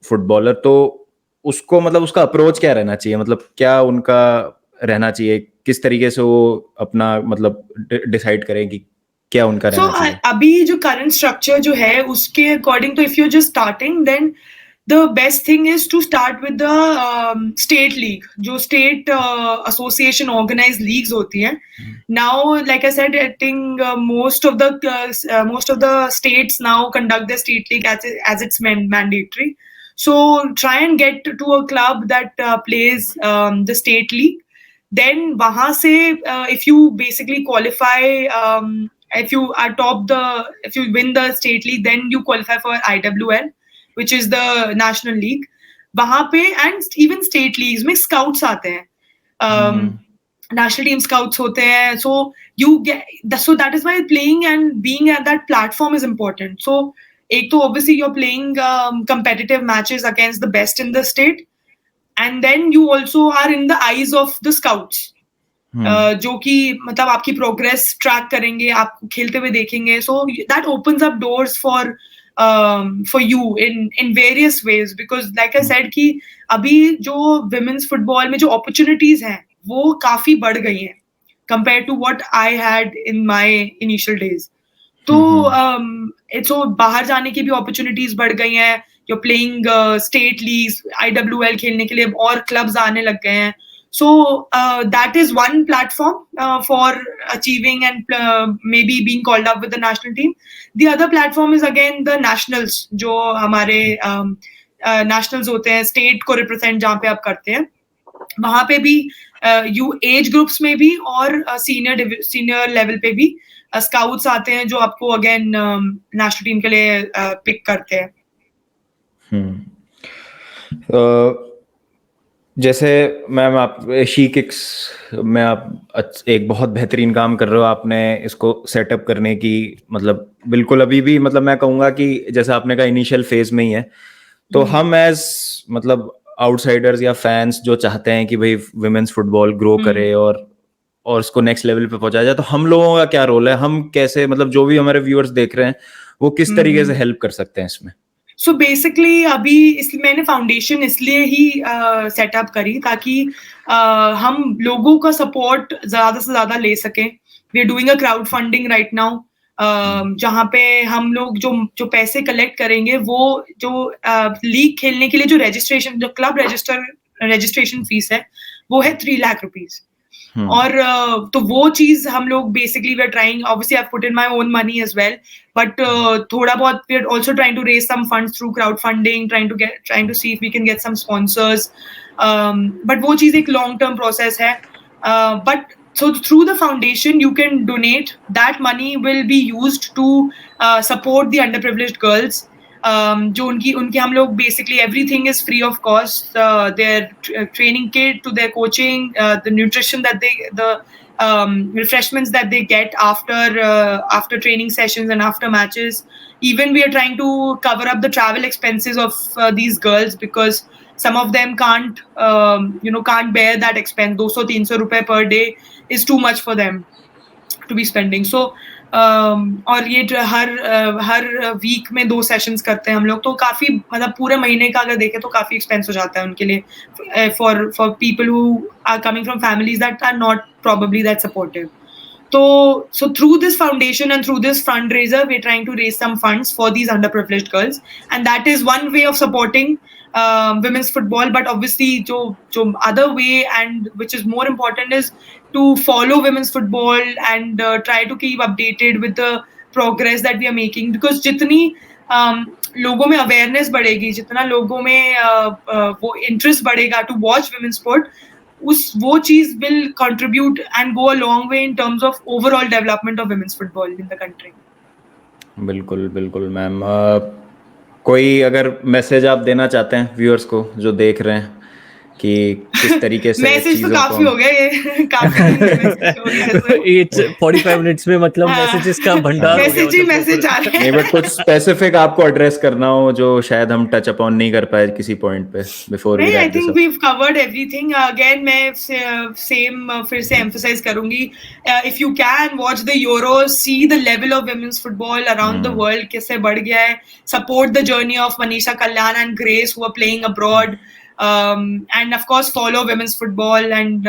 footballer, तो उसको मतलब उसका अप्रोच क्या रहना चाहिए, मतलब क्या उनका रहना चाहिए, किस तरीके से वो अपना मतलब डिसाइड करें कि क्या उनका रहना चाहिए? अभी जो करंट स्ट्रक्चर जो है उसके अकॉर्डिंग, तो if you are just starting, then the best thing is to start with the state league, जो स्टेट एसोसिएशन ऑर्गेनाइज्ड लीग्स होती हैं. Now like I said, I think most of the states now conduct their state league as it's mandatory. So try and get to a club that plays the state league. Then wahan se if you basically qualify, if you win the state league, then you qualify for IWL, which is the national league. वहां पे and even state leagues में scouts आते हैं, national team scouts होते हैं. So that is why playing and being at that platform is important. So एक तो obviously you're playing competitive matches against the best in the state, and then you also are in the eyes of the scouts. जो कि मतलब आपकी प्रोग्रेस ट्रैक करेंगे, आपको खेलते हुए देखेंगे. So that opens up doors for you in various ways, because like I said कि अभी जो विमेन्स फुटबॉल में जो अपॉर्चुनिटीज हैं वो काफी बढ़ गई हैं compare to what I had in my initial days. तो सो बाहर जाने की भी अपॉर्चुनिटीज बढ़ गई हैं. You are playing state leagues, IWL खेलने के लिए और क्लब्स आने लग गए हैं. So that is one platform for achieving and maybe being called up with the national team. The other platform is again the nationals, जो हमारे nationals होते हैं, state को represent जहाँ पे आप करते हैं. वहाँ पे भी you age groups में भी और senior level पे भी scouts आते हैं जो आपको again national team के लिए pick करते हैं. जैसे मैम आप शी किक्स में आप एक बहुत बेहतरीन काम कर रहे हो, आपने इसको सेटअप करने की मतलब बिल्कुल अभी भी मतलब मैं कहूँगा कि जैसे आपने कहा इनिशियल फेज में ही है. तो हम एज मतलब आउटसाइडर्स या फैंस जो चाहते हैं कि भाई विमेन्स फुटबॉल ग्रो करे और उसको नेक्स्ट लेवल पे पहुंचाया जाए, तो हम लोगों का क्या रोल है, हम कैसे मतलब जो भी हमारे व्यूअर्स देख रहे हैं वो किस तरीके से हेल्प कर सकते हैं इसमें? सो बेसिकली अभी मैंने फाउंडेशन इसलिए ही सेटअप करी ताकि हम लोगों का सपोर्ट ज्यादा से ज्यादा ले सकें. We are doing a crowd funding right now, जहाँ पे हम लोग जो पैसे कलेक्ट करेंगे वो जो लीग खेलने के लिए जो क्लब रजिस्ट्रेशन फीस है वो है 3 लाख रुपीज. और तो वो चीज हम लोग basically we are trying, obviously I put in my own money as well, but थोड़ा बहुत we are also trying to raise some funds through crowd funding, trying to see if we can get some sponsors. But वो चीज एक लॉन्ग टर्म प्रोसेस है. But so through the foundation you can donate. That money will be used to support the underprivileged girls. जो उनके हम लोग basically everything is free of cost. Their training kit to their coaching, the nutrition that the refreshments that they get after training sessions and after matches. Even we are trying to cover up the travel expenses of these girls, because some of them can't bear that expense. 200-300 रुपए per day is too much for them to be spending. So और ये हर वीक में 2 सेशंस करते हैं हम लोग, तो काफी मतलब पूरे महीने का अगर देखें तो काफी एक्सपेंस हो जाता है उनके लिए, for people who are coming from families that are not probably that supportive. So through this foundation and through this fundraiser, we're trying to raise some funds for these underprivileged girls, and that is one way of supporting women's football. But obviously, jo other way, and which is more important, is to follow women's football and try to keep updated with the progress that we are making. Because जितनी लोगों में अवेयरनेस बढ़ेगी, जितना लोगों में वो इंटरेस्ट बढ़ेगा टू वॉच वुमेन स्पोर्ट, वो चीज will contribute and go a long way in terms of overall development of women's football in the country. बिल्कुल बिल्कुल मैम। कोई अगर मैसेज आप देना चाहते हैं व्यूअर्स को जो देख रहे हैं कि किस तरीके से मैसेज तो काफी हो गया, ये काफी It's 45 मिनट्स में मतलब मैसेजेस का भंडार हो गया, मैसेज ही मैसेज आ रहे नहीं, बट कुछ स्पेसिफिक आपको एड्रेस करना हो जो शायद हम टच अपॉन नहीं कर पाए किसी पॉइंट पे बिफोर वी नहीं, wrap I this think up. We have covered everything. Again मैं सेम फिर से एम्फसाइज करूंगी, if you can watch the Euro, see the level of women's football around the world कैसे बढ़ गया है, support the journey of Manisha Kalyan and Grace who are playing abroad, and of course follow women's football and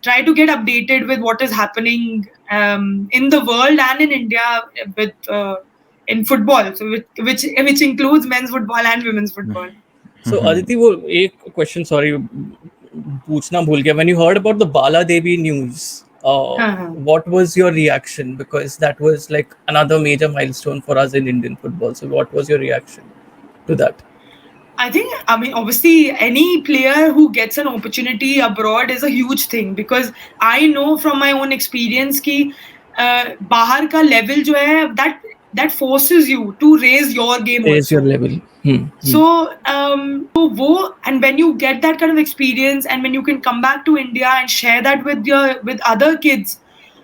try to get updated with what is happening in the world and in India with in football, so which includes men's football and women's football. So Aditi, वो एक question, sorry, पूछना भूल गया. When you heard about the Bala Devi news, what was your reaction? Because that was like another major milestone for us in Indian football. So what was your reaction to that? I mean, obviously, any player who gets an opportunity abroad is a huge thing, because I know from my own experience कि बाहर का level जो है, that forces you to raise your game also. Raise your level. So वो, and when you get that kind of experience and when you can come back to India and share that with other kids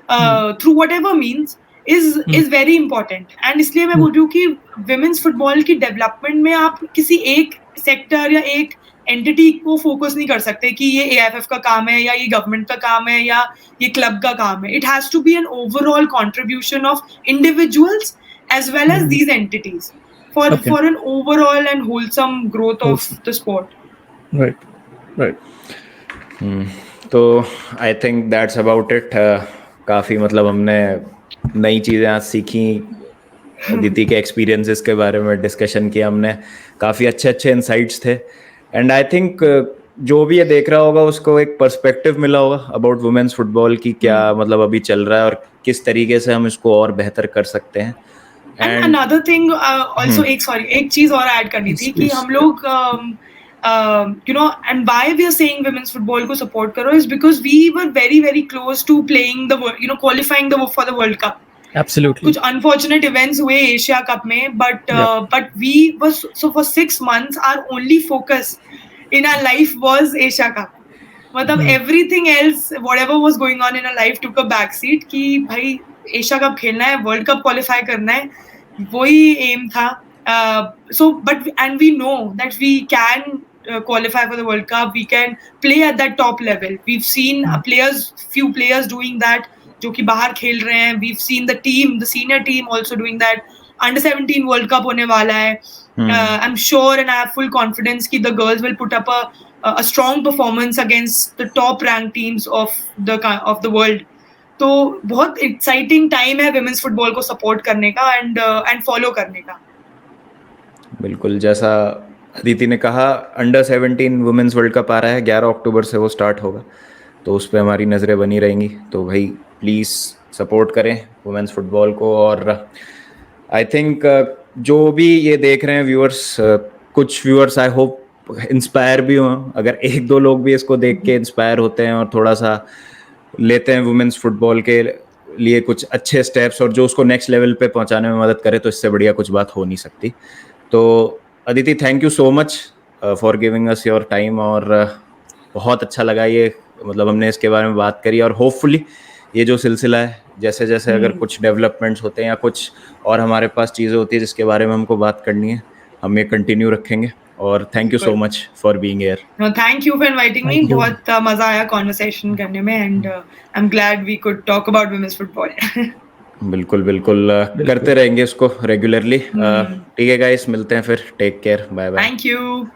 through whatever means is very important. And इसलिए मैं बोल रही हूँ कि women's football की development में आप किसी एक सेक्टर या एक एंटिटी को फोकस नहीं कर सकते कि ये एएफएफ का काम है या ये गवर्नमेंट का काम है या ये क्लब का काम है. It has to be an overall contribution of individuals as well as these entities for an overall and wholesome growth of the sport. Right. तो I think that's about it. काफ़ी मतलब हमने नई चीज़ें आज सीखी, अदिति के एक्सपीरियंसेस के बारे में डिस्कशन किया हमने, काफ़ी अच्छे अच्छे इंसाइट्स थे. एंड आई थिंक जो भी ये देख रहा होगा उसको एक पर्सपेक्टिव मिला होगा अबाउट वुमेन्स फुटबॉल की क्या मतलब अभी चल रहा है और किस तरीके से हम इसको और बेहतर कर सकते हैं. एंड अनदर थिंग आल्सो, एक चीज और ऐड करनी थी कि हम लोग you know, and why we are saying women's football को support करो is because we were very very close to playing the, you know, qualifying for the World Cup. Absolutely. कुछ unfortunate events हुए एशिया कप में, but we was, so for 6 months our only focus in our life was Asia Cup. मतलब everything else, whatever was going on in our life took a backseat कि भाई एशिया कप खेलना है, वर्ल्ड कप क्वालिफाई करना है, वही एम था. So but and we know that we can qualify for the World Cup, we can play at that top level. We've seen few players doing that जो कि बाहर खेल रहे हैं. We've seen the senior team also doing that. Under 17 World Cup होने वाला है. I'm sure and I have full confidence कि the girls will put up a strong performance against the top ranked teams of the world. तो बहुत exciting time है women's football को support करने का and follow करने का. बिल्कुल, जैसा अदिति ने कहा, अंडर 17 वुमेन्स वर्ल्ड कप आ रहा है, 11 अक्टूबर से वो स्टार्ट होगा, तो उस पर हमारी नज़रें बनी रहेंगी. तो भाई प्लीज़ सपोर्ट करें वुमेन्स फुटबॉल को. और आई थिंक जो भी ये देख रहे हैं व्यूअर्स, कुछ व्यूअर्स आई होप इंस्पायर भी हों. अगर एक दो लोग भी इसको देख के इंस्पायर होते हैं और थोड़ा सा लेते हैं वुमेन्स फुटबॉल के लिए कुछ अच्छे स्टेप्स और जो उसको नेक्स्ट लेवल पे पहुंचाने में मदद करे, तो इससे बढ़िया कुछ बात हो नहीं सकती. तो Aditi, thank you so much for giving us your time. और बहुत अच्छा लगा ये, मतलब हमने इसके बारे में बात करी और होपफुली ये जो सिलसिला है, जैसे जैसे अगर कुछ डेवलपमेंट्स होते हैं या कुछ और हमारे पास चीज़ें होती है जिसके बारे में हमको बात करनी है, हम ये कंटिन्यू रखेंगे. और thank you so much for being here. No, thank you for inviting me. बहुत मजा आया कॉन्वर्सेशन करने में and I'm glad we could talk about women's football. बिल्कुल बिल्कुल, करते रहेंगे इसको रेगुलरली. ठीक है गाइस, मिलते हैं फिर. Take care, bye bye. Thank you.